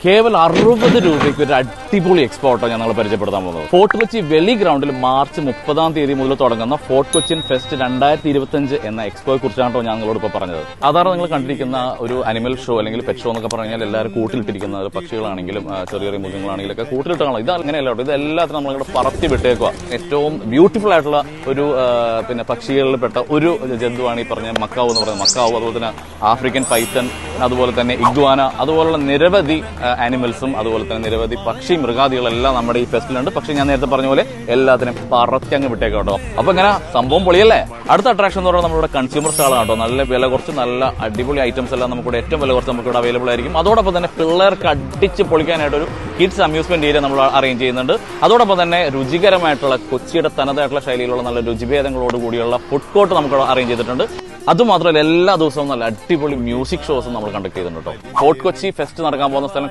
കേവലം 60 രൂപയ്ക്ക് ഒരു അടിപൊളി എക്സ്പോർട്ടോ ഞാൻ നിങ്ങൾ പരിചയപ്പെടുത്താൻ പോകുന്നത്. ഫോർട്ട് കൊച്ചി വെളി ഗ്രൗണ്ടിൽ മാർച്ച് 30 മുതൽ തുടങ്ങുന്ന ഫോർട്ട് കൊച്ചിൻ ഫെസ്റ്റ് 2025 എന്ന എക്സ്പോയെ കുറിച്ചാണോ ഞാൻ നിങ്ങളോട് ഇപ്പോൾ പറഞ്ഞത്. സാധാരണ നിങ്ങൾ കണ്ടിരിക്കുന്ന ഒരു അനിമൽ ഷോ അല്ലെങ്കിൽ പെറ്റ് ഷോ എന്നൊക്കെ പറഞ്ഞാൽ എല്ലാവരും കൂട്ടിലിട്ടിരിക്കുന്ന പക്ഷികളാണെങ്കിലും ചെറിയ ചെറിയ മൃഗങ്ങളാണെങ്കിലും ഒക്കെ കൂട്ടിലിട്ടാണോ. ഇത് അങ്ങനെയല്ല കേട്ടോ. ഇത് എല്ലാത്തിനും നമ്മളിവിടെ പറത്തി വിട്ടേക്കുക. ഏറ്റവും ബ്യൂട്ടിഫുൾ ആയിട്ടുള്ള ഒരു പക്ഷികളിൽ പെട്ട ഒരു ജന്തുവാണ് ഈ പറഞ്ഞ മക്കാവ് എന്ന് പറയുന്നത്. മക്കാവ്, അതുപോലെ തന്നെ ആഫ്രിക്കൻ പൈത്തൺ, അതുപോലെ തന്നെ ഇഗ്വാന, അതുപോലുള്ള നിരവധി ആനിമൽസും അതുപോലെ തന്നെ നിരവധി പക്ഷി മൃഗാദികളെല്ലാം നമ്മുടെ ഈ ഫെസ്റ്റിലുണ്ട്. പക്ഷെ ഞാൻ നേരത്തെ പറഞ്ഞ പോലെ എല്ലാത്തിനും പറത്തി അങ്ങ് വിട്ടേക്കാം കേട്ടോ. അപ്പൊ ഇങ്ങനെ സംഭവം പൊളിയല്ലേ. അടുത്ത അട്രാക്ഷൻ എന്ന് പറയുന്നത് നമ്മുടെ കൺസ്യൂമർ സ്റ്റാളാണ് കേട്ടോ. നല്ല വില കുറച്ച് നല്ല അടിപൊളി ഐറ്റംസ് എല്ലാം നമുക്കിവിടെ ഏറ്റവും വില കുറച്ച് നമുക്കിവിടെ അവൈലബിൾ ആയിരിക്കും. അതോടൊപ്പം തന്നെ പിള്ളേർക്ക് അടിച്ച് പൊളിക്കാനായിട്ട് ഒരു കിഡ്സ് അമ്യൂസ്മെന്റ് ഏരിയ നമ്മൾ അറേഞ്ച് ചെയ്യുന്നുണ്ട്. അതോടൊപ്പം തന്നെ രുചികരമായിട്ടുള്ള കൊച്ചിയുടെ തനതായിട്ടുള്ള ശൈലിയിലുള്ള നല്ല രുചിഭേദങ്ങളോട് കൂടിയുള്ള ഫുഡ് കോർട്ട് നമുക്ക് അറേഞ്ച് ചെയ്തിട്ടുണ്ട്. അതുമാത്രമല്ല എല്ലാ ദിവസവും നല്ല അടിപൊളി മ്യൂസിക് ഷോസും നമ്മൾ കണ്ടക്ട് ചെയ്യുന്നുണ്ട് കേട്ടോ. ഫോർട്ട് കൊച്ചി ഫെസ്റ്റ് നടക്കാൻ പോകുന്ന സ്ഥലം